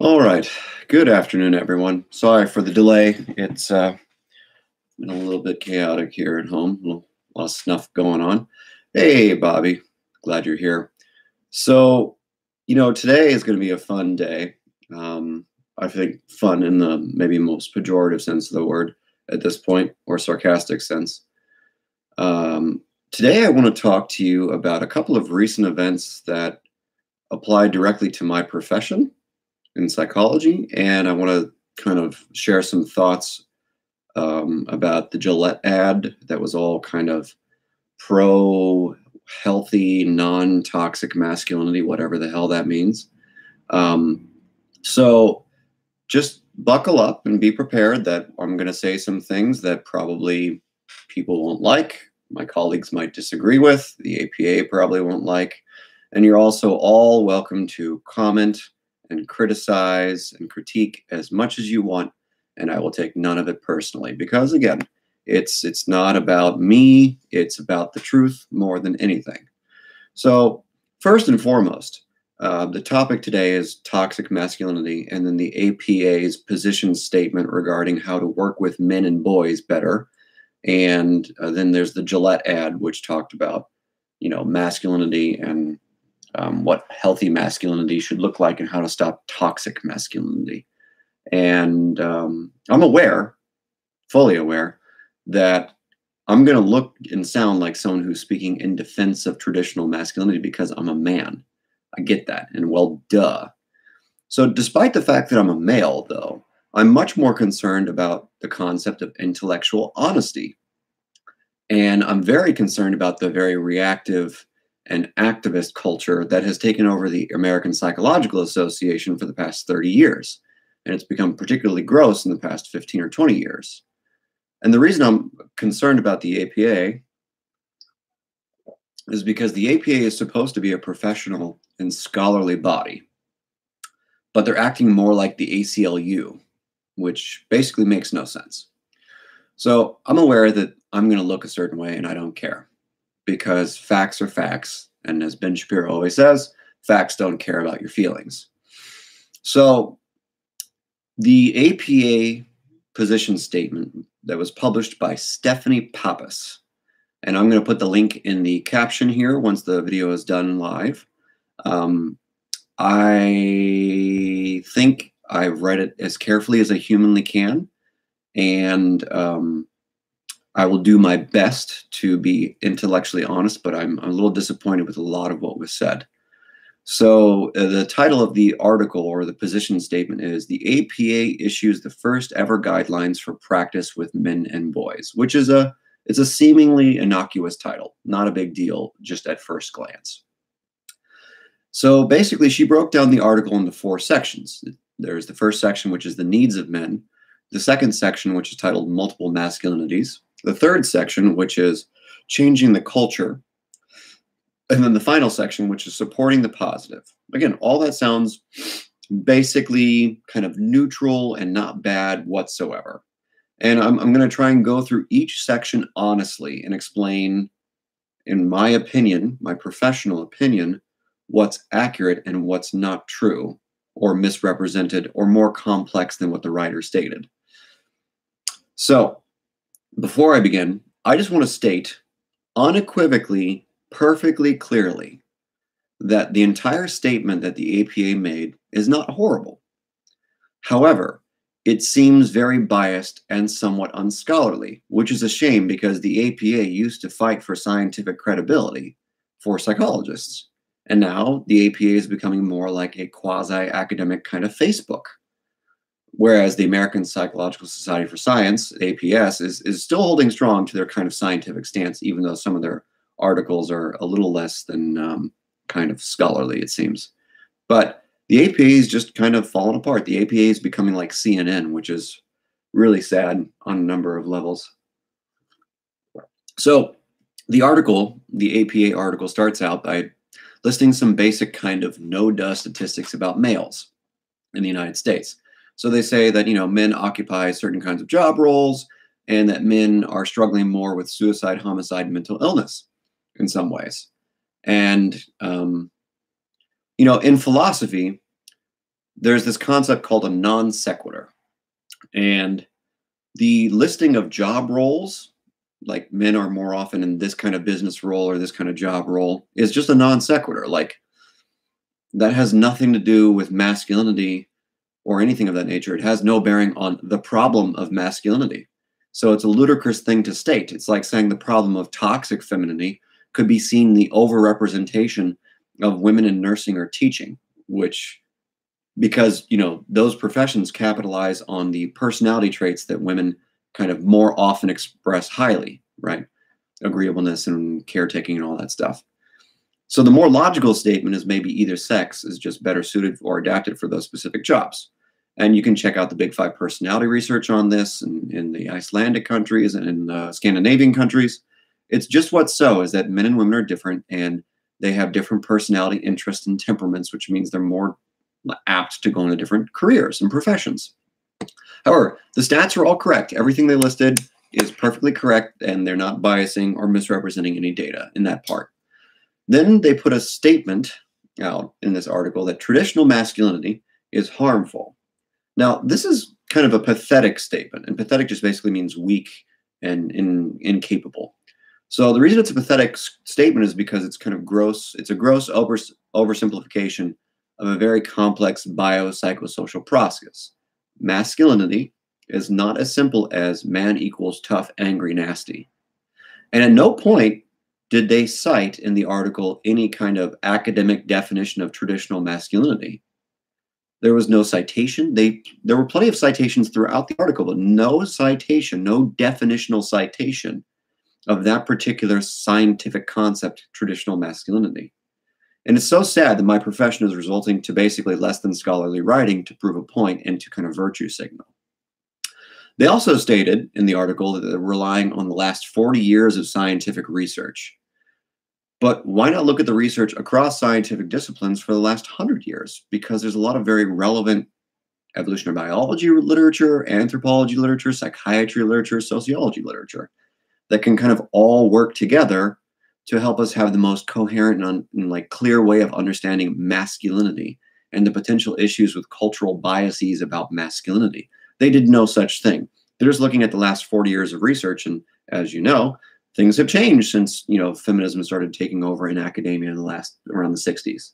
All right. Good afternoon, everyone. Sorry for the delay. It's been a little bit chaotic here at home. A lot of snuff going on. Hey, Bobby. Glad you're here. So, today is going to be a fun day. I think fun in the maybe most pejorative sense of the word at this point, or sarcastic sense. Today, I want to talk to you about a couple of recent events that apply directly to my profession in psychology, and I want to kind of share some thoughts about the Gillette ad that was all kind of pro healthy, non toxic masculinity, whatever the hell that means. Um, so just buckle up and be prepared that I'm going to say some things that probably people won't like, my colleagues might disagree with, the APA probably won't like, and you're also all welcome to comment and criticize and critique as much as you want, and I will take none of it personally because, again, it's not about me, it's about the truth more than anything. So first and foremost, the topic today is toxic masculinity, and then the APA's position statement regarding how to work with men and boys better. And then there's the Gillette ad, which talked about, masculinity and what healthy masculinity should look like and how to stop toxic masculinity. And I'm aware, fully aware, that I'm going to look and sound like someone who's speaking in defense of traditional masculinity because I'm a man. I get that. And well, duh. So despite the fact that I'm a male, though, I'm much more concerned about the concept of intellectual honesty. And I'm very concerned about the very reactive and activist culture that has taken over the American Psychological Association for the past 30 years. And it's become particularly gross in the past 15 or 20 years. And the reason I'm concerned about the APA is because the APA is supposed to be a professional and scholarly body, but they're acting more like the ACLU, which basically makes no sense. So I'm aware that I'm going to look a certain way and I don't care because facts are facts. And as Ben Shapiro always says, facts don't care about your feelings. So the APA position statement that was published by Stephanie Pappas, and I'm going to put the link in the caption here once the video is done live. I think I've read it as carefully as I humanly can, and I will do my best to be intellectually honest, but I'm a little disappointed with a lot of what was said. So the title of the article or the position statement is "The APA issues the first ever guidelines for practice with men and boys," which is it's a seemingly innocuous title, not a big deal, just at first glance. So basically, she broke down the article into 4 sections. There's the first section, which is the needs of men. The second section, which is titled multiple masculinities. The third section, which is changing the culture. And then the final section, which is supporting the positive. Again, all that sounds basically kind of neutral and not bad whatsoever. And I'm going to try and go through each section honestly and explain, in my opinion, my professional opinion, what's accurate and what's not true, or misrepresented, or more complex than what the writer stated. So, before I begin, I just want to state unequivocally, perfectly clearly, that the entire statement that the APA made is not horrible. However, it seems very biased and somewhat unscholarly, which is a shame because the APA used to fight for scientific credibility for psychologists. And now the APA is becoming more like a quasi-academic kind of Facebook. Whereas the American Psychological Society for Science, APS, is still holding strong to their kind of scientific stance, even though some of their articles are a little less than kind of scholarly, it seems. But the APA is just kind of falling apart. The APA is becoming like CNN, which is really sad on a number of levels. So the APA article starts out by listing some basic kind of no-duh statistics about males in the United States. So they say that, men occupy certain kinds of job roles and that men are struggling more with suicide, homicide, mental illness in some ways. And, in philosophy, there's this concept called a non sequitur. And the listing of job roles, like men are more often in this kind of business role or this kind of job role, is just a non sequitur. Like, that has nothing to do with masculinity or anything of that nature. It has no bearing on the problem of masculinity. So it's a ludicrous thing to state. It's like saying the problem of toxic femininity could be seen in the overrepresentation of women in nursing or teaching, which, because, you know, those professions capitalize on the personality traits that women kind of more often express highly, right? Agreeableness and caretaking and all that stuff. So the more logical statement is maybe either sex is just better suited or adapted for those specific jobs. And you can check out the Big Five personality research on this in the Icelandic countries and in the Scandinavian countries. It's just what's so is that men and women are different and they have different personality, interests, and temperaments, which means they're more apt to go into different careers and professions. However, the stats are all correct. Everything they listed is perfectly correct, and they're not biasing or misrepresenting any data in that part. Then they put a statement out in this article that traditional masculinity is harmful. Now, this is kind of a pathetic statement, and pathetic just basically means weak and incapable. So the reason it's a pathetic statement is because it's kind of gross. It's a gross oversimplification of a very complex biopsychosocial process. Masculinity is not as simple as man equals tough, angry, nasty. And at no point did they cite in the article any kind of academic definition of traditional masculinity. There was no citation. There were plenty of citations throughout the article, but no citation, no definitional citation of that particular scientific concept, traditional masculinity. And it's so sad that my profession is resulting to basically less than scholarly writing to prove a point and to kind of virtue signal. They also stated in the article that they're relying on the last 40 years of scientific research. But why not look at the research across scientific disciplines for the last 100 years? Because there's a lot of very relevant evolutionary biology literature, anthropology literature, psychiatry literature, sociology literature that can kind of all work together to help us have the most coherent and like clear way of understanding masculinity and the potential issues with cultural biases about masculinity. They did no such thing. They're just looking at the last 40 years of research, and as you know, things have changed since, you know, feminism started taking over in academia in the around the 60s.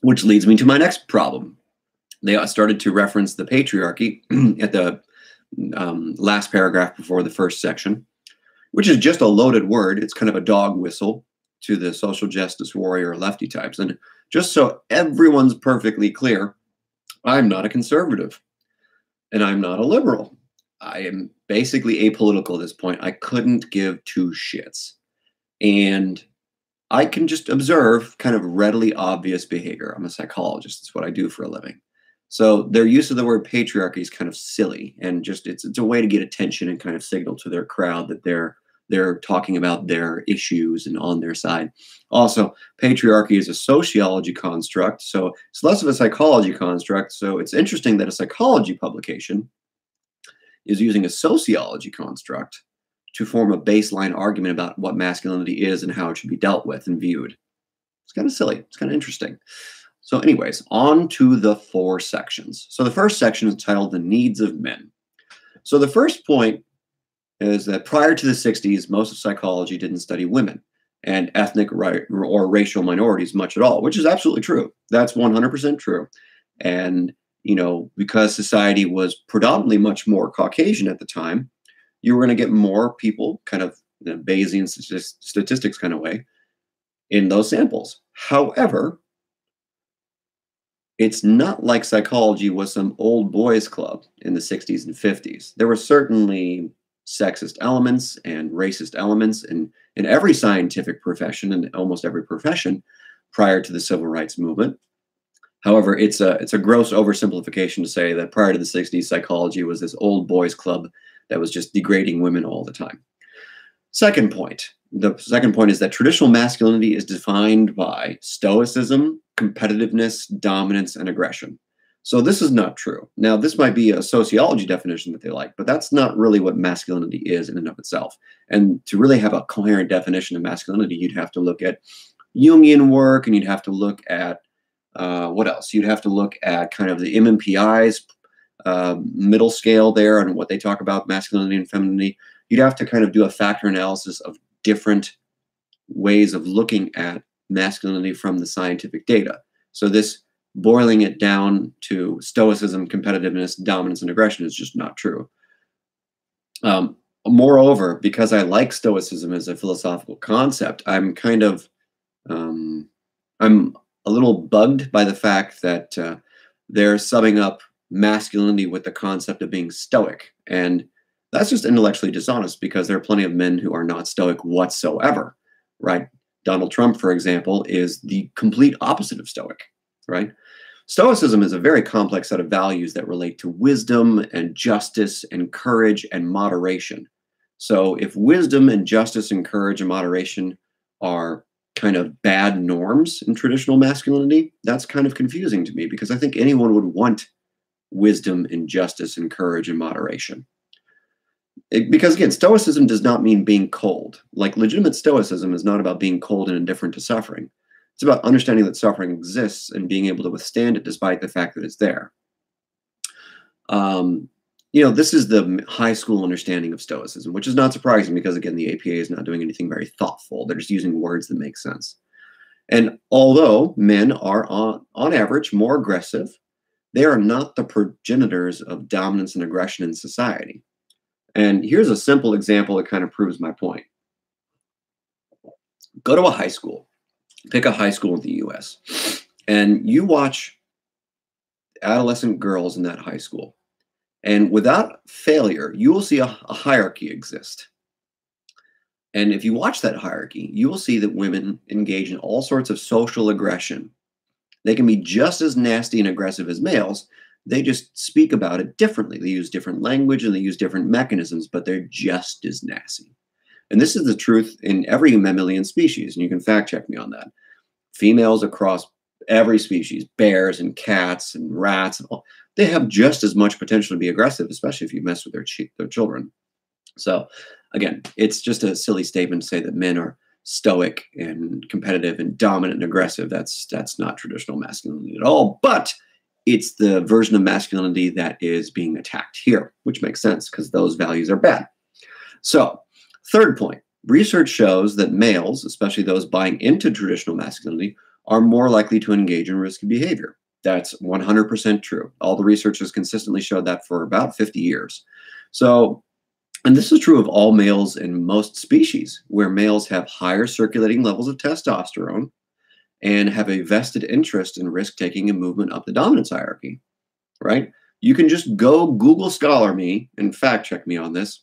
Which leads me to my next problem. They started to reference the patriarchy at the last paragraph before the first section, which is just a loaded word. It's kind of a dog whistle to the social justice warrior lefty types. And just so everyone's perfectly clear, I'm not a conservative and I'm not a liberal. I am basically apolitical at this point. I couldn't give two shits. And I can just observe kind of readily obvious behavior. I'm a psychologist. That's what I do for a living. So their use of the word patriarchy is kind of silly, and just it's a way to get attention and kind of signal to their crowd that they're talking about their issues and on their side. Also, patriarchy is a sociology construct, so it's less of a psychology construct. So it's interesting that a psychology publication is using a sociology construct to form a baseline argument about what masculinity is and how it should be dealt with and viewed. It's kind of silly. It's kind of interesting. So anyways, on to the 4 sections. So the first section is titled The Needs of Men. So the first point is that prior to the 60s, most of psychology didn't study women and ethnic or racial minorities much at all, which is absolutely true. That's 100% true. And, you know, because society was predominantly much more Caucasian at the time, you were going to get more people kind of in a Bayesian statistics kind of way in those samples. However, it's not like psychology was some old boys club in the 60s and 50s. There were certainly sexist elements and racist elements in every scientific profession and almost every profession prior to the civil rights movement. However, it's a gross oversimplification to say that prior to the 60s, psychology was this old boys club that was just degrading women all the time. Second point. The second point is that traditional masculinity is defined by stoicism, competitiveness, dominance, and aggression. So this is not true. Now, this might be a sociology definition that they like, but that's not really what masculinity is in and of itself. And to really have a coherent definition of masculinity, you'd have to look at Jungian work, and you'd have to look at What else? You'd have to look at kind of the MMPI's middle scale there and what they talk about masculinity and femininity. You'd have to kind of do a factor analysis of different ways of looking at masculinity from the scientific data. So this boiling it down to stoicism, competitiveness, dominance, and aggression is just not true. Moreover, because I like stoicism as a philosophical concept, I'm kind of I'm a little bugged by the fact that they're summing up masculinity with the concept of being stoic, and that's just intellectually dishonest because there are plenty of men who are not stoic whatsoever, right? Donald Trump, for example, is the complete opposite of stoic, right? Stoicism is a very complex set of values that relate to wisdom and justice and courage and moderation. So if wisdom and justice and courage and moderation are kind of bad norms in traditional masculinity, that's kind of confusing to me because I think anyone would want wisdom and justice and courage and moderation. Because again, stoicism does not mean being cold. Like legitimate stoicism is not about being cold and indifferent to suffering. It's about understanding that suffering exists and being able to withstand it despite the fact that it's there. This is the high school understanding of stoicism, which is not surprising because, again, the APA is not doing anything very thoughtful. They're just using words that make sense. And although men are, on average, more aggressive, they are not the progenitors of dominance and aggression in society. And here's a simple example that kind of proves my point. Go to a high school. Pick a high school in the US, and you watch adolescent girls in that high school. And without failure, you will see a hierarchy exist. And if you watch that hierarchy, you will see that women engage in all sorts of social aggression. They can be just as nasty and aggressive as males. They just speak about it differently. They use different language and they use different mechanisms, but they're just as nasty. And this is the truth in every mammalian species, and you can fact check me on that. Females across every species, bears and cats and rats, and all, they have just as much potential to be aggressive, especially if you mess with their children. So again, it's just a silly statement to say that men are stoic and competitive and dominant and aggressive. That's not traditional masculinity at all, but it's the version of masculinity that is being attacked here, which makes sense because those values are bad. So third point, research shows that males, especially those buying into traditional masculinity, are more likely to engage in risky behavior. That's 100% true. All the research has consistently showed that for about 50 years. So, and this is true of all males in most species, where males have higher circulating levels of testosterone and have a vested interest in risk-taking and movement up the dominance hierarchy, right? You can just go Google Scholar me and fact check me on this.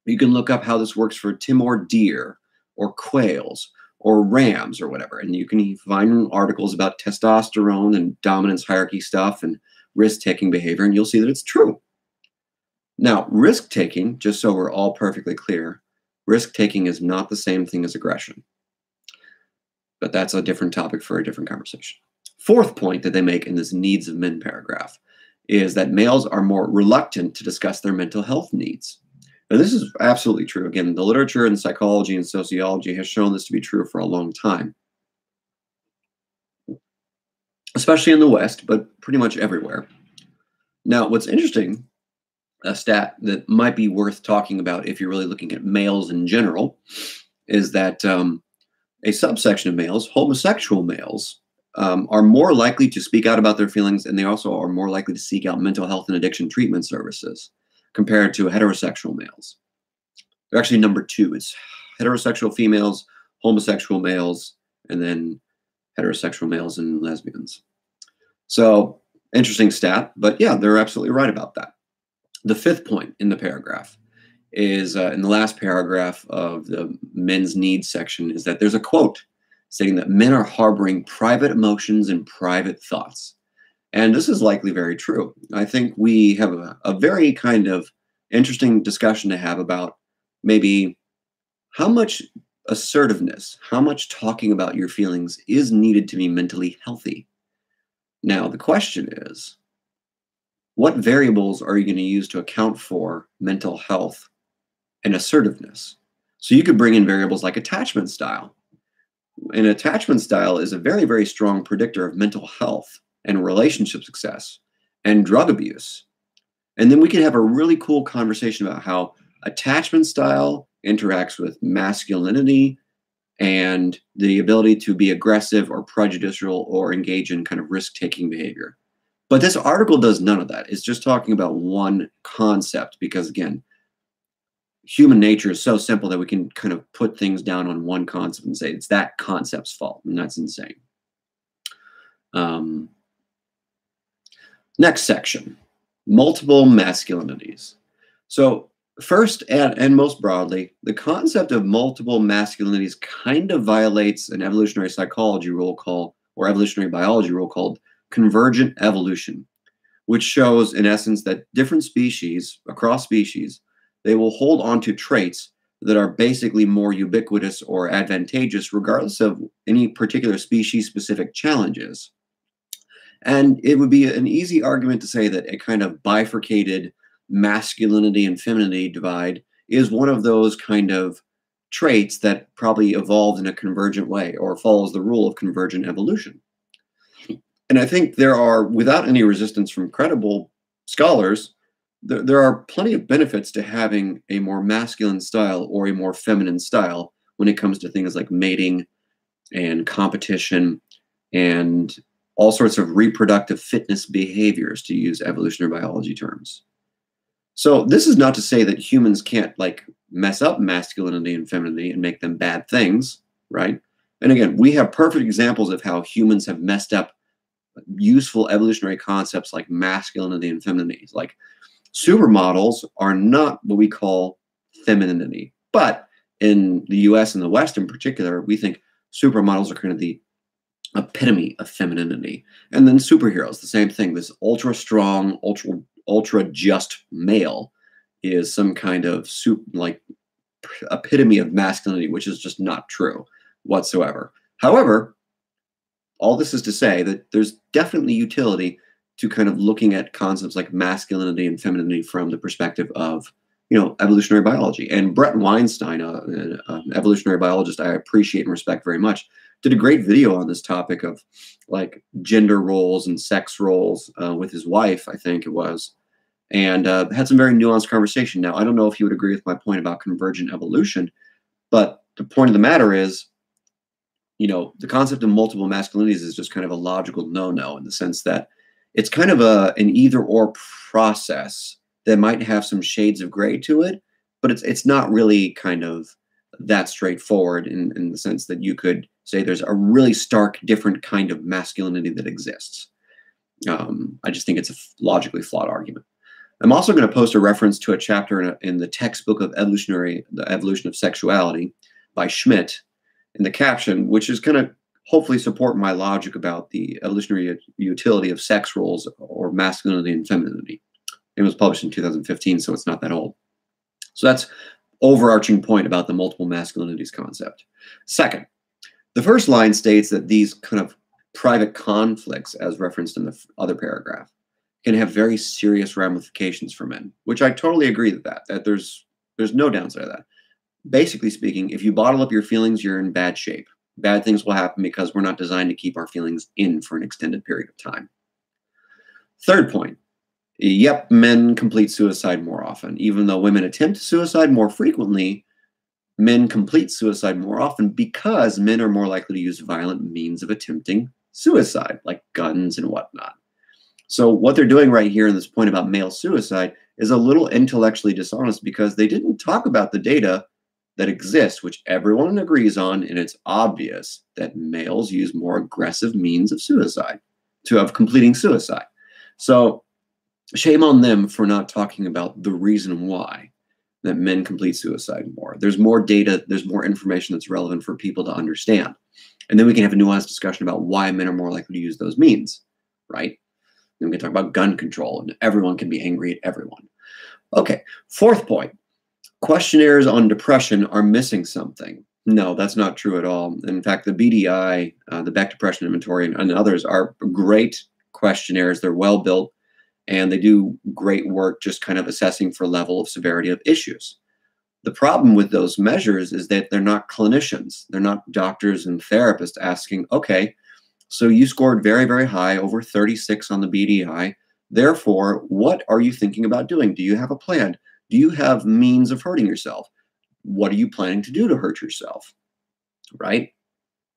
You can look up how this works for Timor deer or quails or rams or whatever. And you can find articles about testosterone and dominance hierarchy stuff and risk-taking behavior, and you'll see that it's true. Now, risk-taking, just so we're all perfectly clear, risk-taking is not the same thing as aggression. But that's a different topic for a different conversation. Fourth point that they make in this needs of men paragraph is that males are more reluctant to discuss their mental health needs. And this is absolutely true. Again, the literature in psychology and sociology has shown this to be true for a long time, especially in the West, but pretty much everywhere. Now, what's interesting, a stat that might be worth talking about if you're really looking at males in general, is that a subsection of males, homosexual males, are more likely to speak out about their feelings, and they also are more likely to seek out mental health and addiction treatment services compared to heterosexual males. They're actually number two. It's heterosexual females, homosexual males, and then heterosexual males and lesbians. So interesting stat, but yeah, they're absolutely right about that. The fifth point in the paragraph is in the last paragraph of the men's needs section is that there's a quote stating that men are harboring private emotions and private thoughts. And this is likely very true. I think we have a very kind of interesting discussion to have about maybe how much assertiveness, how much talking about your feelings is needed to be mentally healthy. Now, the question is, what variables are you going to use to account for mental health and assertiveness? So you could bring in variables like attachment style. An attachment style is a very, very strong predictor of mental health and relationship success and drug abuse. And then we can have a really cool conversation about how attachment style interacts with masculinity and the ability to be aggressive or prejudicial or engage in kind of risk-taking behavior. But this article does none of that. It's just talking about one concept because, again, human nature is so simple that we can kind of put things down on one concept and say it's that concept's fault, and that's insane. Next section, multiple masculinities. So first and most broadly, the concept of multiple masculinities kind of violates an evolutionary psychology rule or evolutionary biology rule called convergent evolution, which shows in essence that different species, across species, they will hold on to traits that are basically more ubiquitous or advantageous regardless of any particular species-specific challenges. And it would be an easy argument to say that a kind of bifurcated masculinity and femininity divide is one of those kind of traits that probably evolved in a convergent way or follows the rule of convergent evolution. And I think there are, without any resistance from credible scholars, there are plenty of benefits to having a more masculine style or a more feminine style when it comes to things like mating and competition and all sorts of reproductive fitness behaviors, to use evolutionary biology terms. So this is not to say that humans can't like mess up masculinity and femininity and make them bad things, right? And again, we have perfect examples of how humans have messed up useful evolutionary concepts like masculinity and femininity. Like supermodels are not what we call femininity, but in the US and the West in particular, we think supermodels are kind of the epitome of femininity. And then superheroes, the same thing. This ultra strong, ultra just male is some kind of epitome of masculinity, which is just not true whatsoever. However, all this is to say that there's definitely utility to kind of looking at concepts like masculinity and femininity from the perspective of, evolutionary biology. And Brett Weinstein, an evolutionary biologist I appreciate and respect very much, did a great video on this topic of like gender roles and sex roles with his wife, I think it was, and had some very nuanced conversation. Now, I don't know if you would agree with my point about convergent evolution, but the point of the matter is, the concept of multiple masculinities is just kind of a logical no-no in the sense that it's kind of an either-or process that might have some shades of gray to it, but it's not really kind of that straightforward in the sense that you could say there's a really stark different kind of masculinity that exists. I just think it's a logically flawed argument. I'm also going to post a reference to a chapter in the textbook of The Evolution of Sexuality by Schmitt in the caption, which is going to hopefully support my logic about the evolutionary utility of sex roles or masculinity and femininity. It was published in 2015, so it's not that old. So that's overarching point about the multiple masculinities concept. Second, the first line states that these kind of private conflicts, as referenced in the other paragraph, can have very serious ramifications for men, which I totally agree with that there's no downside of that. Basically speaking, if you bottle up your feelings, you're in bad shape. Bad things will happen because we're not designed to keep our feelings in for an extended period of time. Third point, yep, men complete suicide more often. Even though women attempt suicide more frequently, men complete suicide more often because men are more likely to use violent means of attempting suicide, like guns and whatnot. So what they're doing right here in this point about male suicide is a little intellectually dishonest because they didn't talk about the data that exists, which everyone agrees on, and it's obvious that males use more aggressive means of suicide, of completing suicide. So shame on them for not talking about the reason why that men complete suicide more. There's more data, there's more information that's relevant for people to understand. And then we can have a nuanced discussion about why men are more likely to use those means, right? Then we can talk about gun control, and everyone can be angry at everyone. Okay, fourth point. Questionnaires on depression are missing something. No, that's not true at all. In fact, the BDI, the Beck Depression Inventory, and others are great questionnaires. They're well built, and they do great work just kind of assessing for level of severity of issues. The problem with those measures is that they're not clinicians. They're not doctors and therapists asking, okay, so you scored very, very high, over 36 on the BDI. Therefore, what are you thinking about doing? Do you have a plan? Do you have means of hurting yourself? What are you planning to do to hurt yourself? Right?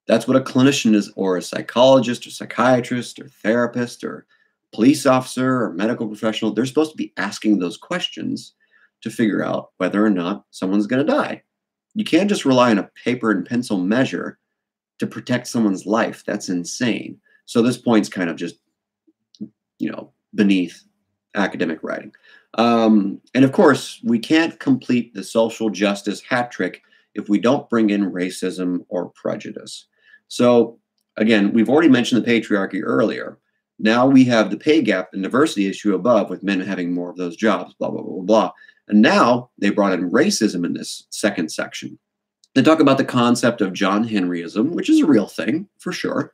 That's what a clinician is, or a psychologist or psychiatrist or therapist or police officer or medical professional. They're supposed to be asking those questions to figure out whether or not someone's going to die. You can't just rely on a paper and pencil measure to protect someone's life. That's insane. So this point's kind of just, beneath academic writing. And of course, we can't complete the social justice hat trick if we don't bring in racism or prejudice. So again, we've already mentioned the patriarchy earlier. Now we have the pay gap and diversity issue above, with men having more of those jobs, blah, blah, blah, blah, blah. And now they brought in racism in this second section. They talk about the concept of John Henryism, which is a real thing for sure.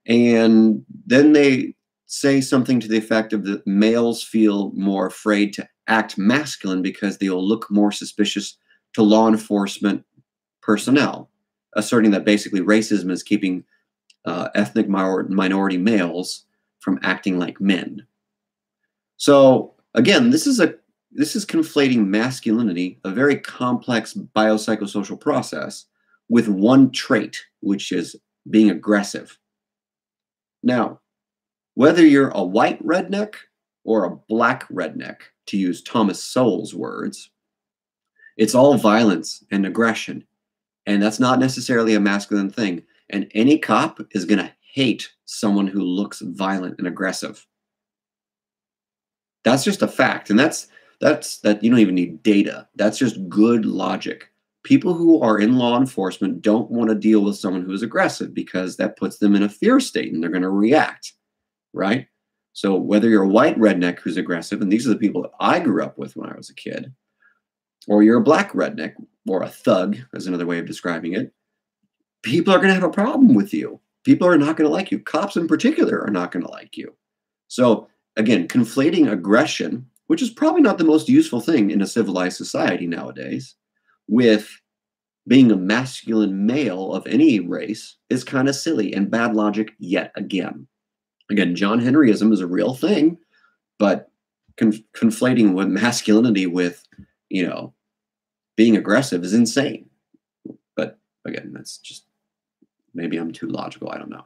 And then they say something to the effect of that males feel more afraid to act masculine because they will look more suspicious to law enforcement personnel, asserting that basically racism is keeping ethnic minority males from acting like men. So again, this is conflating masculinity, a very complex biopsychosocial process, with one trait, which is being aggressive. Now, whether you're a white redneck or a black redneck, to use Thomas Sowell's words, it's all violence and aggression. And that's not necessarily a masculine thing. And any cop is going to hate someone who looks violent and aggressive. That's just a fact. And that you don't even need data. That's just good logic. People who are in law enforcement don't want to deal with someone who is aggressive because that puts them in a fear state and they're going to react, right? So whether you're a white redneck who's aggressive, and these are the people that I grew up with when I was a kid, or you're a black redneck or a thug, is another way of describing it, people are going to have a problem with you. People are not going to like you. Cops in particular are not going to like you. So again, conflating aggression, which is probably not the most useful thing in a civilized society nowadays, with being a masculine male of any race is kind of silly and bad logic yet again. Again, John Henryism is a real thing, but conflating with masculinity with, being aggressive is insane. But again, that's just, maybe I'm too logical. I don't know.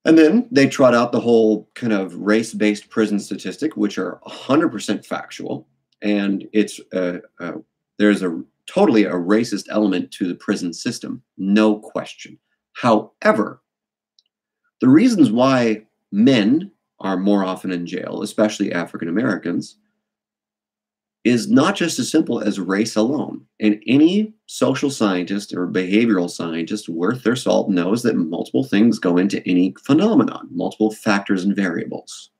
And then they trot out the whole kind of race-based prison statistic, which are 100% factual. And it's there's totally a racist element to the prison system, no question. However, the reasons why men are more often in jail, especially African Americans, is not just as simple as race alone. And any social scientist or behavioral scientist worth their salt knows that multiple things go into any phenomenon, multiple factors and variables.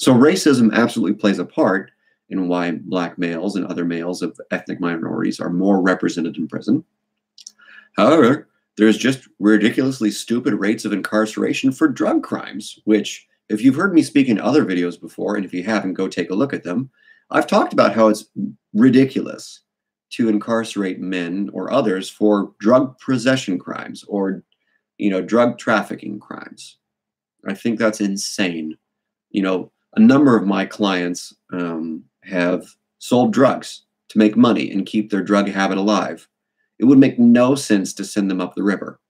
So racism absolutely plays a part in why black males and other males of ethnic minorities are more represented in prison. However, there's just ridiculously stupid rates of incarceration for drug crimes, which, if you've heard me speak in other videos before, and if you haven't, go take a look at them, I've talked about how it's ridiculous to incarcerate men or others for drug possession crimes or, drug trafficking crimes. I think that's insane. A number of my clients have sold drugs to make money and keep their drug habit alive. It would make no sense to send them up the river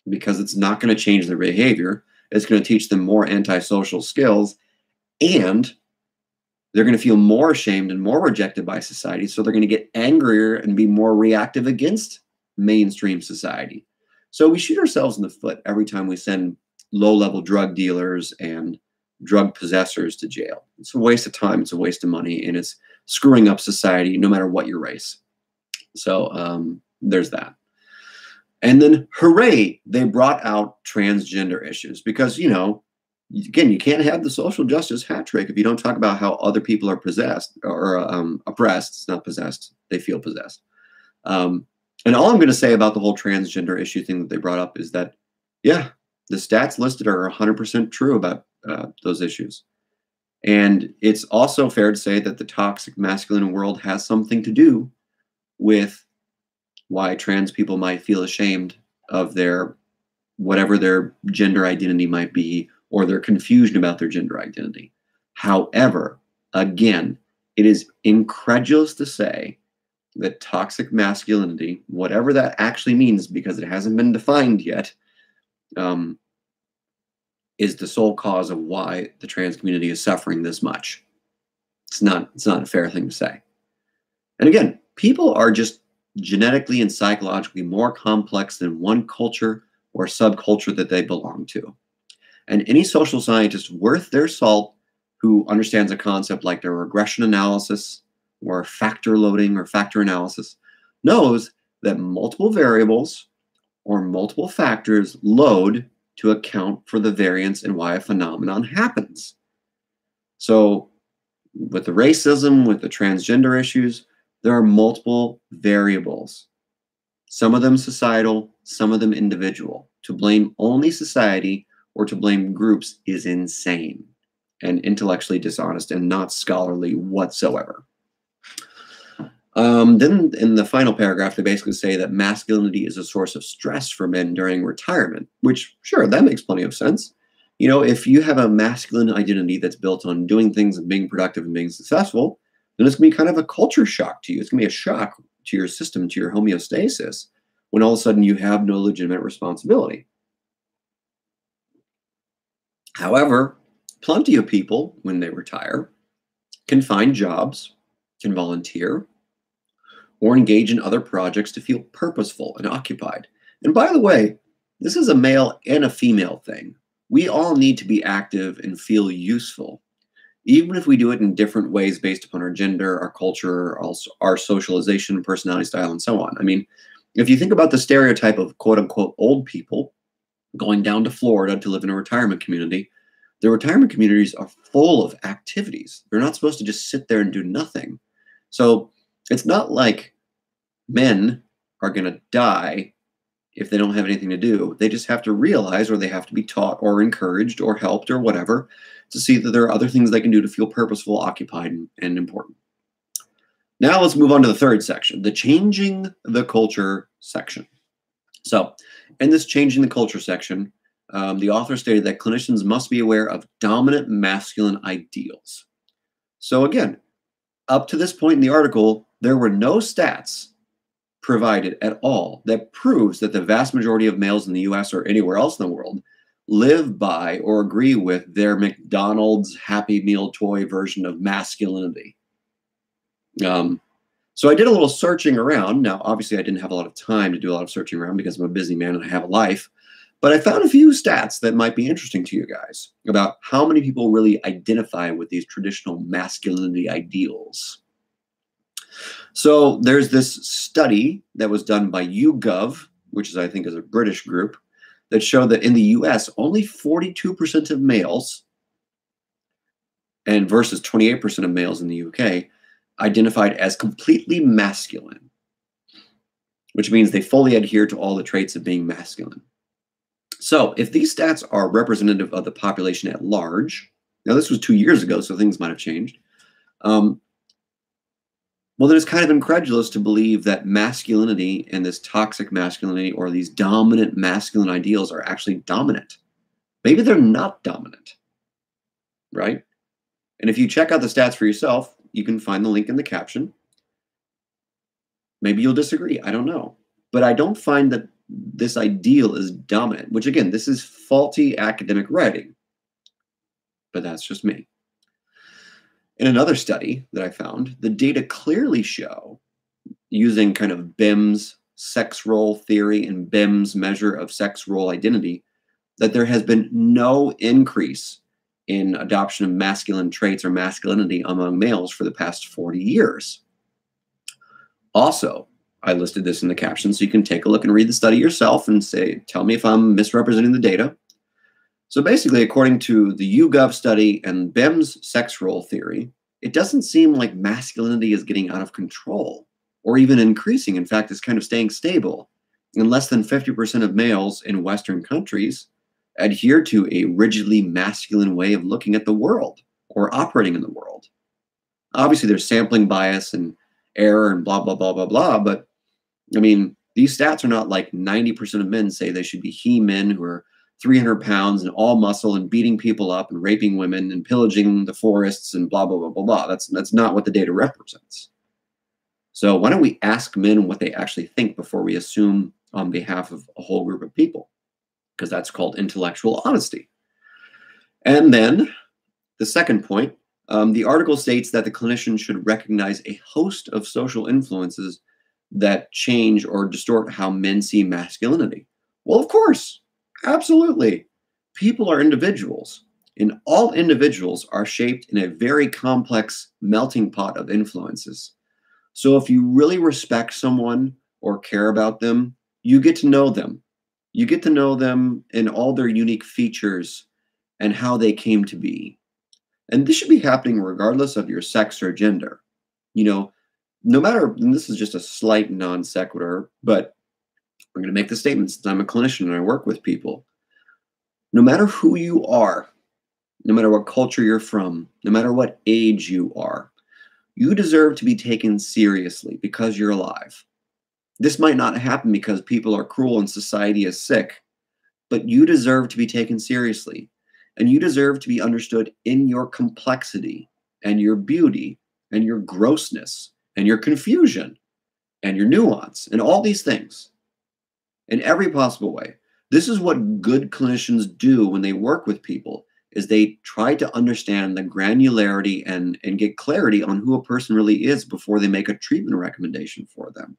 because it's not going to change their behavior. It's going to teach them more antisocial skills, and they're going to feel more ashamed and more rejected by society. So they're going to get angrier and be more reactive against mainstream society. So we shoot ourselves in the foot every time we send low-level drug dealers and drug possessors to jail. It's a waste of time, it's a waste of money, and it's screwing up society no matter what your race. So there's that. And then, hooray, they brought out transgender issues because, again, you can't have the social justice hat trick if you don't talk about how other people are possessed or oppressed. It's not possessed. They feel possessed. And all I'm going to say about the whole transgender issue thing that they brought up is that, yeah, the stats listed are 100% true about those issues. And it's also fair to say that the toxic masculine world has something to do with why trans people might feel ashamed of their whatever their gender identity might be, or their confusion about their gender identity. However, again, it is incredulous to say that toxic masculinity, whatever that actually means, because it hasn't been defined yet, is the sole cause of why the trans community is suffering this much. It's not a fair thing to say. And again, people are just genetically and psychologically more complex than one culture or subculture that they belong to. And any social scientist worth their salt who understands a concept like the regression analysis or factor loading or factor analysis knows that multiple variables or multiple factors load to account for the variance in why a phenomenon happens. So with the racism, with the transgender issues, there are multiple variables. Some of them societal, some of them individual. To blame only society or to blame groups is insane and intellectually dishonest and not scholarly whatsoever. Then in the final paragraph, they basically say that masculinity is a source of stress for men during retirement, which, sure, that makes plenty of sense. You know, if you have a masculine identity that's built on doing things and being productive and being successful, then it's going to be kind of a culture shock to you. It's going to be a shock to your system, to your homeostasis, when all of a sudden you have no legitimate responsibility. However, plenty of people, when they retire, can find jobs, can volunteer, or engage in other projects to feel purposeful and occupied. And by the way, this is a male and a female thing. We all need to be active and feel useful, even if we do it in different ways based upon our gender, our culture, our socialization, personality style, and so on. I mean, if you think about the stereotype of quote-unquote old people going down to Florida to live in a retirement community, the retirement communities are full of activities. They're not supposed to just sit there and do nothing. So it's not like men are going to die if they don't have anything to do. They just have to realize, or they have to be taught or encouraged or helped or whatever, to see that there are other things they can do to feel purposeful, occupied, and important. Now let's move on to the third section, the changing the culture section. So in this changing the culture section, the author stated that clinicians must be aware of dominant masculine ideals. So again, up to this point in the article, there were no stats provided at all that proves that the vast majority of males in the US or anywhere else in the world live by or agree with their McDonald's Happy Meal toy version of masculinity. So I did a little searching around. Now, obviously, I didn't have a lot of time to do a lot of searching around because I'm a busy man and I have a life. But I found a few stats that might be interesting to you guys about how many people really identify with these traditional masculinity ideals. So there's this study that was done by YouGov, which is, I think, is a British group, that showed that in the US, only 42% of males, and versus 28% of males in the UK, identified as completely masculine, which means they fully adhere to all the traits of being masculine. So if these stats are representative of the population at large, now this was 2 years ago, so things might have changed, well, then it's kind of incredulous to believe that masculinity and this toxic masculinity or these dominant masculine ideals are actually dominant. Maybe they're not dominant, right? And if you check out the stats for yourself, you can find the link in the caption. Maybe you'll disagree. I don't know. But I don't find that this ideal is dominant, which again, this is faulty academic writing. But that's just me. In another study that I found, the data clearly show, using kind of Bem's sex role theory and Bem's measure of sex role identity, that there has been no increase in adoption of masculine traits or masculinity among males for the past 40 years. Also, I listed this in the caption so you can take a look and read the study yourself and tell me if I'm misrepresenting the data. So basically, according to the YouGov study and Bem's sex role theory, it doesn't seem like masculinity is getting out of control or even increasing. In fact, it's kind of staying stable. And less than 50% of males in Western countries adhere to a rigidly masculine way of looking at the world or operating in the world. Obviously, there's sampling bias and error and blah, blah, blah, blah, blah. But I mean, these stats are not like 90% of men say they should be he-men who are 300 pounds and all muscle and beating people up and raping women and pillaging the forests and blah, blah, blah, blah, blah. That's not what the data represents. So why don't we ask men what they actually think before we assume on behalf of a whole group of people? Because that's called intellectual honesty. And then the second point, the article states that the clinician should recognize a host of social influences that change or distort how men see masculinity. Well, of course, absolutely. People are individuals, and all individuals are shaped in a very complex melting pot of influences. So if you really respect someone or care about them, you get to know them. You get to know them in all their unique features and how they came to be. And this should be happening regardless of your sex or gender. You know, no matter, and this is just a slight non sequitur, but I'm going to make the statement since I'm a clinician and I work with people. No matter who you are, no matter what culture you're from, no matter what age you are, you deserve to be taken seriously because you're alive. This might not happen because people are cruel and society is sick, but you deserve to be taken seriously. And you deserve to be understood in your complexity and your beauty and your grossness and your confusion and your nuance and all these things in every possible way. This is what good clinicians do when they work with people, is they try to understand the granularity and get clarity on who a person really is before they make a treatment recommendation for them.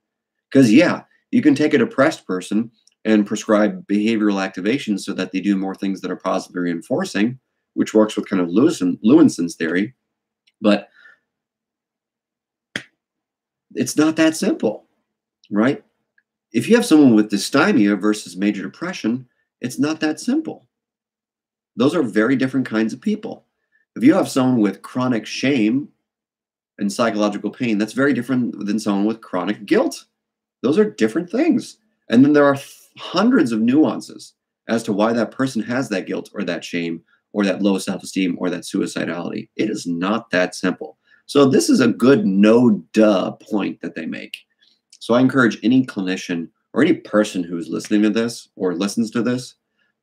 Because yeah, you can take a depressed person and prescribe behavioral activation so that they do more things that are positively reinforcing, which works with kind of Lewinson's theory. But it's not that simple, right? If you have someone with dysthymia versus major depression, it's not that simple. Those are very different kinds of people. If you have someone with chronic shame and psychological pain, that's very different than someone with chronic guilt. Those are different things. And then there are hundreds of nuances as to why that person has that guilt or that shame or that low self-esteem or that suicidality. It is not that simple. So this is a good no-duh point that they make. So I encourage any clinician or any person who's listening to this or listens to this,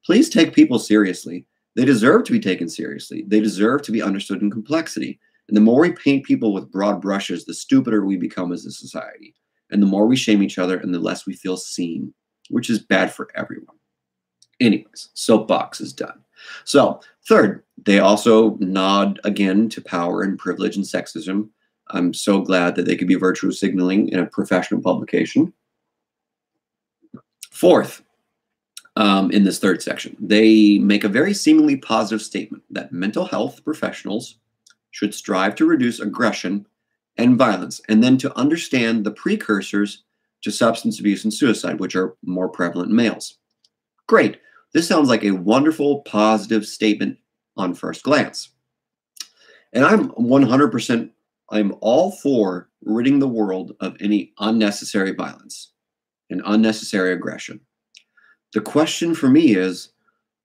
please take people seriously. They deserve to be taken seriously. They deserve to be understood in complexity. And the more we paint people with broad brushes, the stupider we become as a society. And the more we shame each other and the less we feel seen, which is bad for everyone. Anyways, soapbox is done. So third, they also nod again to power and privilege and sexism. I'm so glad that they could be virtue signaling in a professional publication. Fourth, in this third section, they make a very seemingly positive statement that mental health professionals should strive to reduce aggression and violence, and then to understand the precursors to substance abuse and suicide, which are more prevalent in males. Great. This sounds like a wonderful, positive statement on first glance. And I'm 100%, I'm all for ridding the world of any unnecessary violence and unnecessary aggression. The question for me is,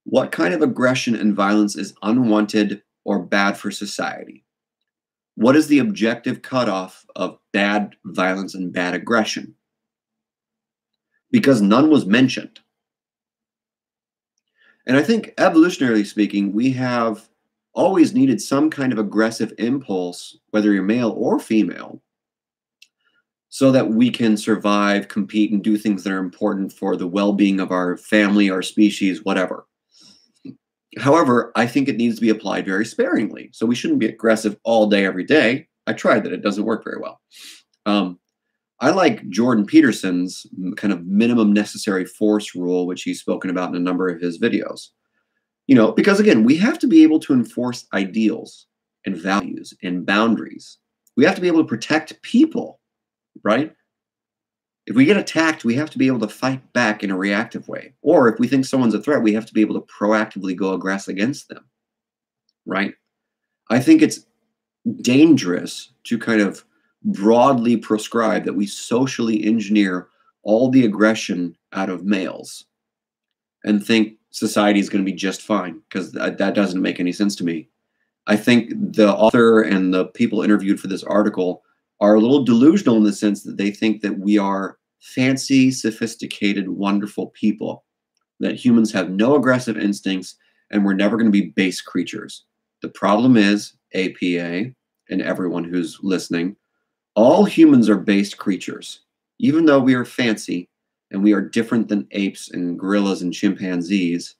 what kind of aggression and violence is unwanted or bad for society? What is the objective cutoff of bad violence and bad aggression? Because none was mentioned. And I think, evolutionarily speaking, we have always needed some kind of aggressive impulse, whether you're male or female, so that we can survive, compete, and do things that are important for the well-being of our family, our species, whatever. However, I think it needs to be applied very sparingly. So we shouldn't be aggressive all day, every day. I tried that. It doesn't work very well. I like Jordan Peterson's kind of minimum necessary force rule, which he's spoken about in a number of his videos. You know, because again, we have to be able to enforce ideals and values and boundaries. We have to be able to protect people, right? If we get attacked, we have to be able to fight back in a reactive way. Or if we think someone's a threat, we have to be able to proactively go aggressive against them, right? I think it's dangerous to kind of broadly prescribe that we socially engineer all the aggression out of males and think society is going to be just fine, because that doesn't make any sense to me. I think the author and the people interviewed for this article are a little delusional in the sense that they think that we are fancy, sophisticated, wonderful people, that humans have no aggressive instincts and we're never going to be base creatures. The problem is, APA and everyone who's listening, all humans are base creatures. Even though we are fancy and we are different than apes and gorillas and chimpanzees,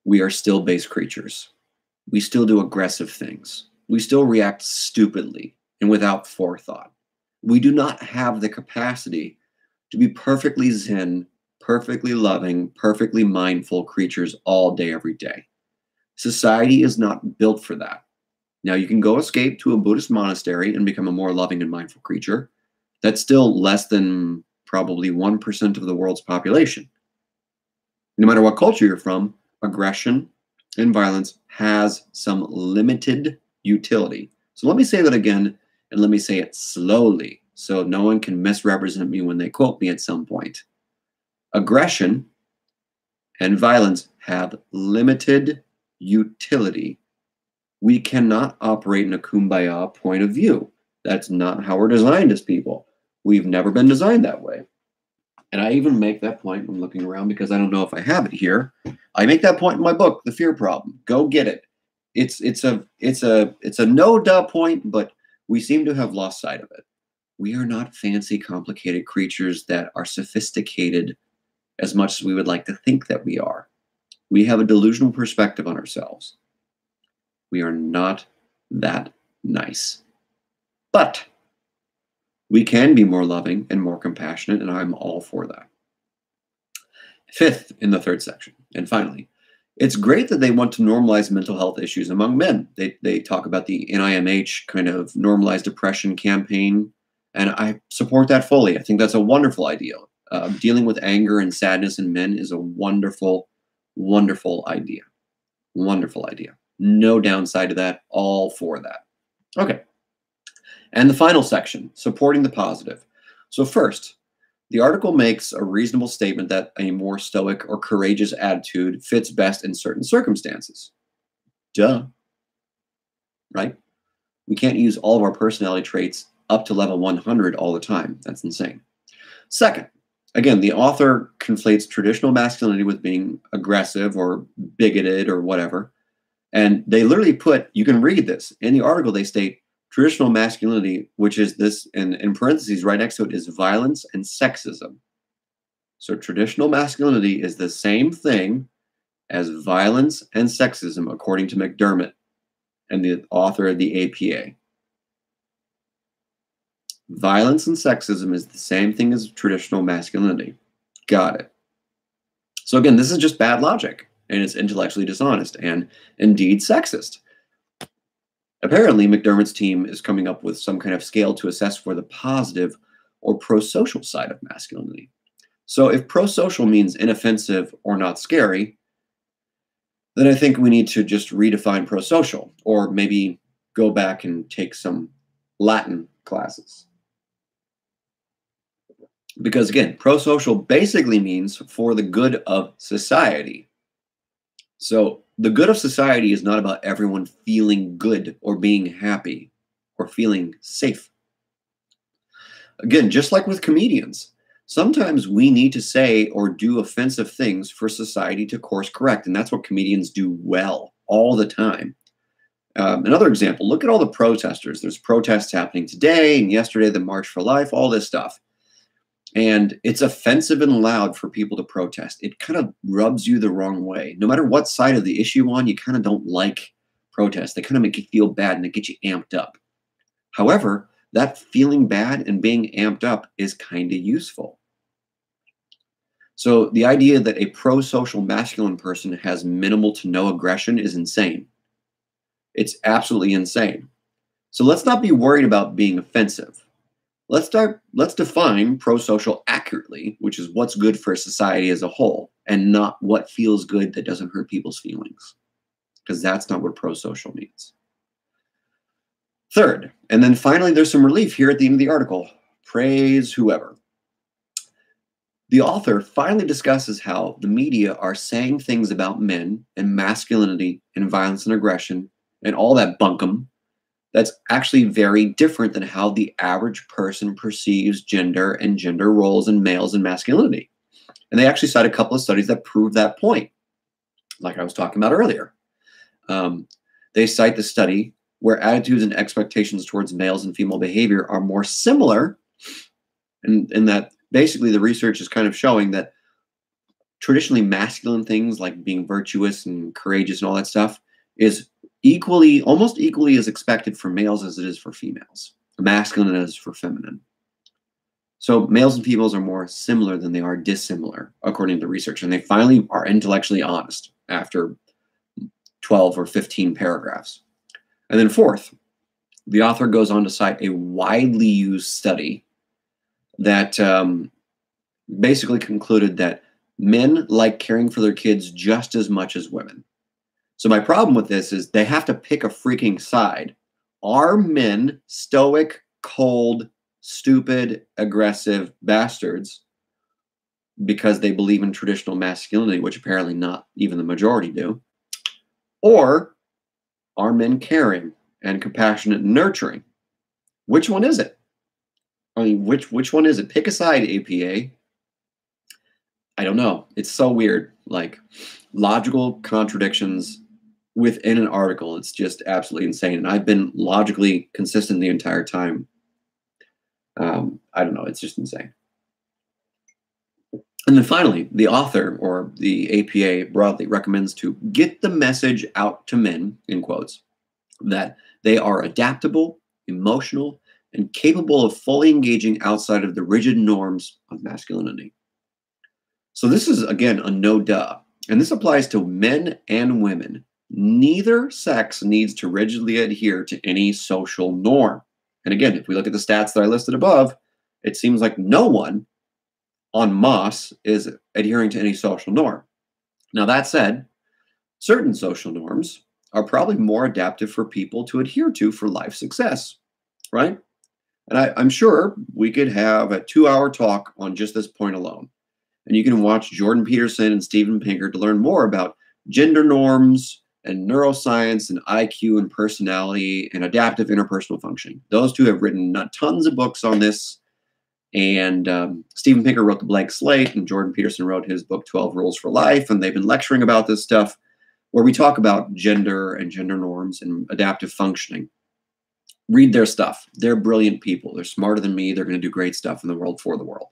we are still base creatures. We still do aggressive things. We still react stupidly and without forethought. We do not have the capacity to be perfectly zen, perfectly loving, perfectly mindful creatures all day, every day. Society is not built for that. Now, you can go escape to a Buddhist monastery and become a more loving and mindful creature. That's still less than probably 1% of the world's population. No matter what culture you're from, aggression and violence has some limited utility. So let me say that again, and let me say it slowly so no one can misrepresent me when they quote me at some point. Aggression and violence have limited utility. We cannot operate in a kumbaya point of view. That's not how we're designed as people. We've never been designed that way. And I even make that point when looking around because I don't know if I have it here. I make that point in my book, The Fear Problem. Go get it. It's a no-duh point, but we seem to have lost sight of it. We are not fancy, complicated creatures that are sophisticated as much as we would like to think that we are. We have a delusional perspective on ourselves. We are not that nice. But we can be more loving and more compassionate, and I'm all for that. Fifth in the third section, and finally, it's great that they want to normalize mental health issues among men. They talk about the NIMH kind of normalized depression campaign, and I support that fully. I think that's a wonderful idea. Dealing with anger and sadness in men is a wonderful, wonderful idea. Wonderful idea. No downside to that. All for that. Okay. And the final section, supporting the positive. So first, the article makes a reasonable statement that a more stoic or courageous attitude fits best in certain circumstances. Duh. Right? We can't use all of our personality traits up to level 100 all the time. That's insane. Second, again, the author conflates traditional masculinity with being aggressive or bigoted or whatever. And they literally put, you can read this, in the article they state, traditional masculinity, which is this, and in parentheses right next to it, is violence and sexism. So traditional masculinity is the same thing as violence and sexism, according to McDermott and the author of the APA. Violence and sexism is the same thing as traditional masculinity. Got it. So again, this is just bad logic, and it's intellectually dishonest and indeed sexist. Apparently, McDermott's team is coming up with some kind of scale to assess for the positive or pro-social side of masculinity. So if pro-social means inoffensive or not scary, then I think we need to just redefine pro-social, or maybe go back and take some Latin classes. Because again, pro-social basically means for the good of society. So the good of society is not about everyone feeling good or being happy or feeling safe. Again, just like with comedians, sometimes we need to say or do offensive things for society to course correct. And that's what comedians do well all the time. Another example, look at all the protesters. There's protests happening today and yesterday, the March for Life, all this stuff. And it's offensive and loud for people to protest. It kind of rubs you the wrong way. No matter what side of the issue you're on, you kind of don't like protests. They kind of make you feel bad and they get you amped up. However, that feeling bad and being amped up is kind of useful. So the idea that a pro-social masculine person has minimal to no aggression is insane. It's absolutely insane. So let's not be worried about being offensive. Let's define pro-social accurately, which is what's good for society as a whole, and not what feels good that doesn't hurt people's feelings, because that's not what pro-social means. Third, and then finally, there's some relief here at the end of the article. Praise whoever. The author finally discusses how the media are saying things about men and masculinity and violence and aggression and all that bunkum that's actually very different than how the average person perceives gender and gender roles in males and masculinity. And they actually cite a couple of studies that prove that point, like I was talking about earlier. They cite the study where attitudes and expectations towards males and female behavior are more similar, and that basically the research is kind of showing that traditionally masculine things like being virtuous and courageous and all that stuff is almost equally as expected for males as it is for females, masculine as for feminine. So males and females are more similar than they are dissimilar, according to research, and they finally are intellectually honest after 12 or 15 paragraphs. And then fourth, the author goes on to cite a widely used study that basically concluded that men like caring for their kids just as much as women. So my problem with this is they have to pick a freaking side. Are men stoic, cold, stupid, aggressive bastards because they believe in traditional masculinity, which apparently not even the majority do? Or are men caring and compassionate and nurturing? Which one is it? I mean, which one is it? Pick a side, APA. I don't know. It's so weird. Like, logical contradictions within an article. It's just absolutely insane. And I've been logically consistent the entire time. I don't know. It's just insane. And then finally, the author, or the APA broadly, recommends to get the message out to men, in quotes, that they are adaptable, emotional, and capable of fully engaging outside of the rigid norms of masculinity. So this is, again, a no duh. And this applies to men and women. Neither sex needs to rigidly adhere to any social norm. And again, if we look at the stats that I listed above, it seems like no one en masse is adhering to any social norm. Now, that said, certain social norms are probably more adaptive for people to adhere to for life success, right? And I'm sure we could have a 2-hour talk on just this point alone. And you can watch Jordan Peterson and Steven Pinker to learn more about gender norms and neuroscience and IQ and personality and adaptive interpersonal functioning. Those two have written tons of books on this. And Steven Pinker wrote The Blank Slate, and Jordan Peterson wrote his book, 12 Rules for Life. And they've been lecturing about this stuff where we talk about gender and gender norms and adaptive functioning. Read their stuff. They're brilliant people. They're smarter than me. They're going to do great stuff in the world for the world.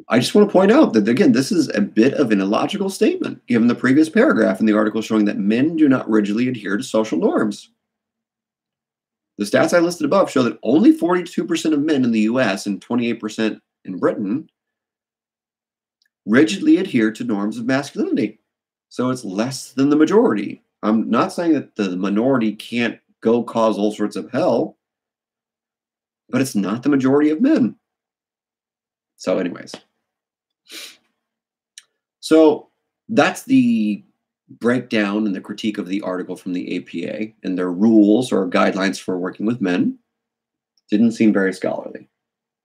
I just want to point out that, again, this is a bit of an illogical statement, given the previous paragraph in the article showing that men do not rigidly adhere to social norms. The stats I listed above show that only 42% of men in the US and 28% in Britain rigidly adhere to norms of masculinity. So it's less than the majority. I'm not saying that the minority can't go cause all sorts of hell, but it's not the majority of men. So anyways. So that's the breakdown and the critique of the article from the APA and their rules or guidelines for working with men. Didn't seem very scholarly.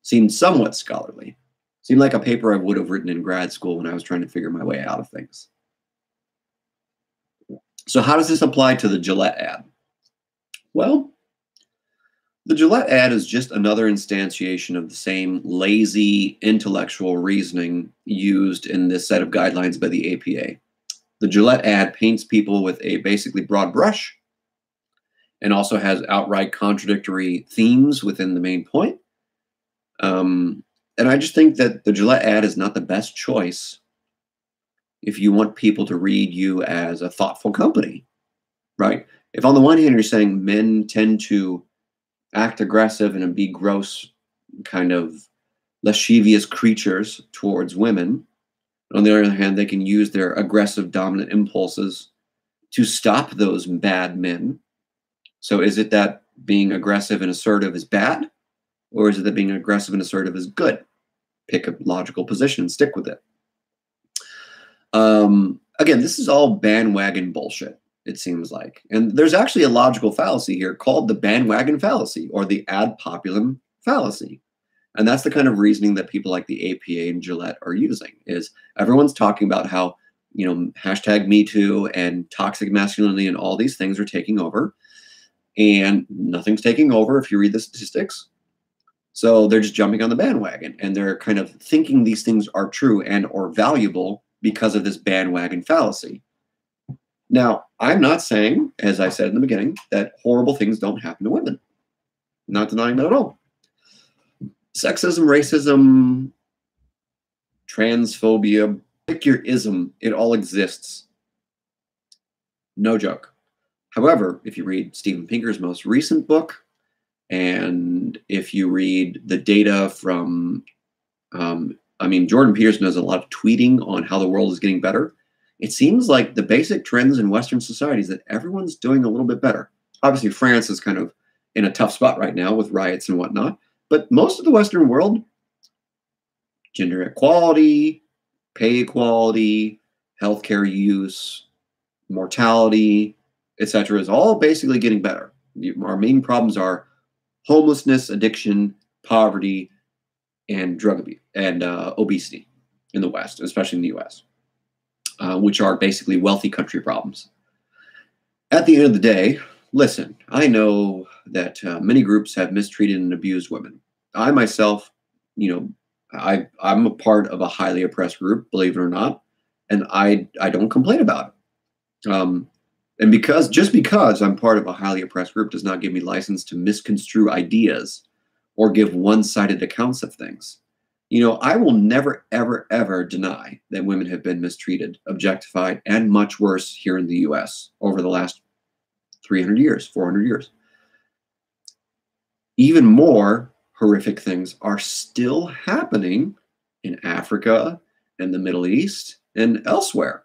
Seemed somewhat scholarly. Seemed like a paper I would have written in grad school when I was trying to figure my way out of things. So how does this apply to the Gillette ad? Well, the Gillette ad is just another instantiation of the same lazy intellectual reasoning used in this set of guidelines by the APA. The Gillette ad paints people with a basically broad brush and also has outright contradictory themes within the main point. And I just think that the Gillette ad is not the best choice if you want people to read you as a thoughtful company, right? If on the one hand you're saying men tend to act aggressive and be gross, kind of lascivious creatures towards women, on the other hand, they can use their aggressive, dominant impulses to stop those bad men. So is it that being aggressive and assertive is bad? Or is it that being aggressive and assertive is good? Pick a logical position and stick with it. Again, this is all bandwagon bullshit, it seems like. And there's actually a logical fallacy here called the bandwagon fallacy or the ad populum fallacy. And that's the kind of reasoning that people like the APA and Gillette are using, is everyone's talking about how, hashtag Me Too and toxic masculinity and all these things are taking over. and nothing's taking over if you read the statistics. So they're just jumping on the bandwagon, and they're kind of thinking these things are true and or valuable because of this bandwagon fallacy. Now, I'm not saying, as I said in the beginning, that horrible things don't happen to women. Not denying that at all. Sexism, racism, transphobia, pick your ism, it all exists. No joke. However, if you read Steven Pinker's most recent book, and if you read the data from, Jordan Peterson does a lot of tweeting on how the world is getting better. It seems like the basic trends in Western societies that everyone's doing a little bit better. Obviously, France is kind of in a tough spot right now with riots and whatnot. But most of the Western world, gender equality, pay equality, healthcare use, mortality, etc., is all basically getting better. Our main problems are homelessness, addiction, poverty, and drug abuse and obesity in the West, especially in the U.S., which are basically wealthy country problems. At the end of the day, listen, I know that many groups have mistreated and abused women. I myself, I'm a part of a highly oppressed group, believe it or not, and I don't complain about it. And just because I'm part of a highly oppressed group does not give me license to misconstrue ideas or give one-sided accounts of things. I will never, ever, ever deny that women have been mistreated, objectified, and much worse here in the U.S. over the last 300 years, 400 years. Even more horrific things are still happening in Africa and the Middle East and elsewhere.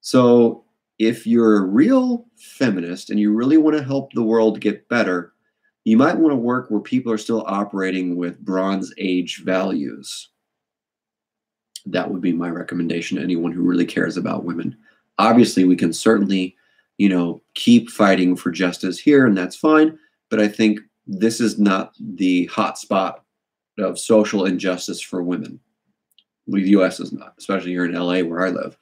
So if you're a real feminist and you really want to help the world get better, you might want to work where people are still operating with Bronze Age values. That would be my recommendation to anyone who really cares about women. Obviously, we can certainly, keep fighting for justice here, and that's fine. But I think this is not the hot spot of social injustice for women. The U.S. is not, especially here in L.A. where I live.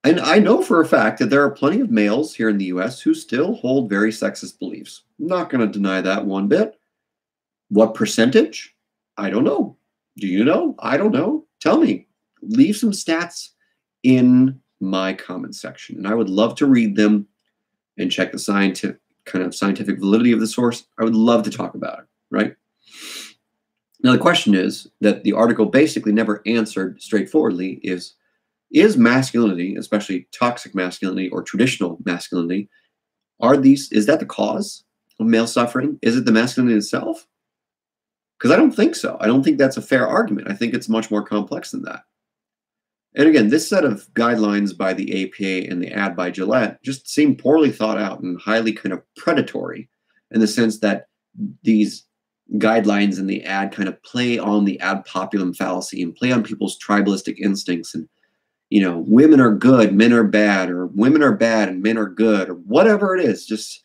And I know for a fact that there are plenty of males here in the U.S. who still hold very sexist beliefs. I'm not going to deny that one bit. What percentage? I don't know. Do you know? I don't know. Tell me. Leave some stats in my comment section, and I would love to read them and check the scientific validity of the source. I would love to talk about it, right? Now, the question is that the article basically never answered straightforwardly is masculinity, especially toxic masculinity or traditional masculinity, is that the cause of male suffering? Is it the masculinity itself? Because I don't think so. I don't think that's a fair argument. I think it's much more complex than that. And again, this set of guidelines by the APA and the ad by Gillette just seem poorly thought out and highly kind of predatory in the sense that these guidelines in the ad kind of play on the ad populum fallacy and play on people's tribalistic instincts and women are good, men are bad, or women are bad and men are good, or whatever it is, just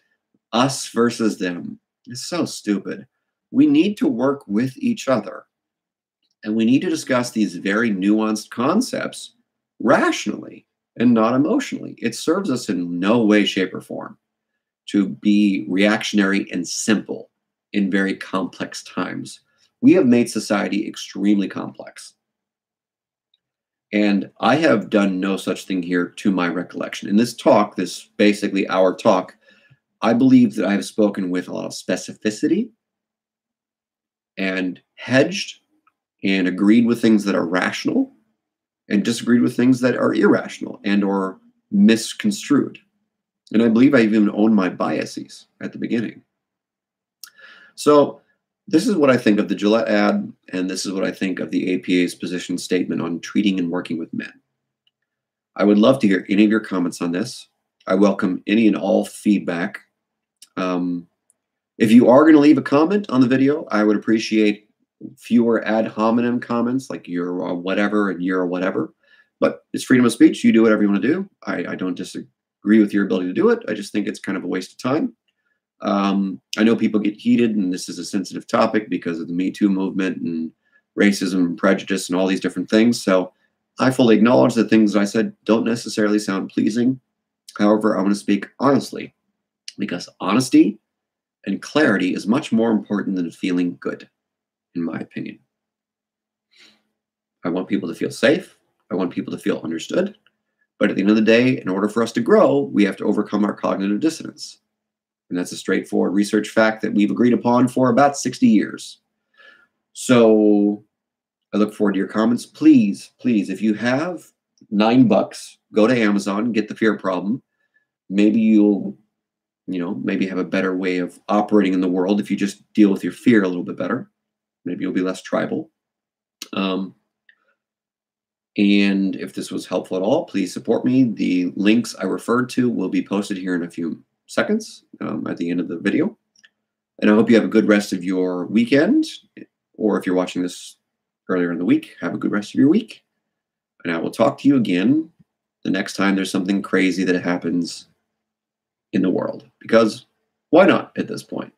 us versus them. It's so stupid. We need to work with each other, and we need to discuss these very nuanced concepts rationally and not emotionally. It serves us in no way, shape, or form to be reactionary and simple in very complex times. We have made society extremely complex. And I have done no such thing here to my recollection. In this talk, this basically our talk, I believe that I have spoken with a lot of specificity and hedged and agreed with things that are rational and disagreed with things that are irrational and or misconstrued. And I believe I even own my biases at the beginning. So this is what I think of the Gillette ad, and this is what I think of the APA's position statement on treating and working with men. I would love to hear any of your comments on this. I welcome any and all feedback. If you are going to leave a comment on the video, I would appreciate fewer ad hominem comments like you're a whatever and you're a whatever. But it's freedom of speech. You do whatever you want to do. I don't disagree with your ability to do it. I just think it's kind of a waste of time. I know people get heated, and this is a sensitive topic because of the Me Too movement and racism and prejudice and all these different things. So I fully acknowledge that things that I said don't necessarily sound pleasing. However, I want to speak honestly because honesty and clarity is much more important than feeling good, in my opinion. I want people to feel safe. I want people to feel understood. But at the end of the day, in order for us to grow, we have to overcome our cognitive dissonance. And that's a straightforward research fact that we've agreed upon for about 60 years. So I look forward to your comments. Please, please, if you have $9, go to Amazon, get The Fear Problem. Maybe you'll, maybe have a better way of operating in the world if you just deal with your fear a little bit better. Maybe you'll be less tribal. And if this was helpful at all, please support me. The links I referred to will be posted here in a few seconds at the end of the video. And I hope you have a good rest of your weekend. Or if you're watching this earlier in the week, have a good rest of your week. And I will talk to you again the next time there's something crazy that happens in the world. Because why not at this point?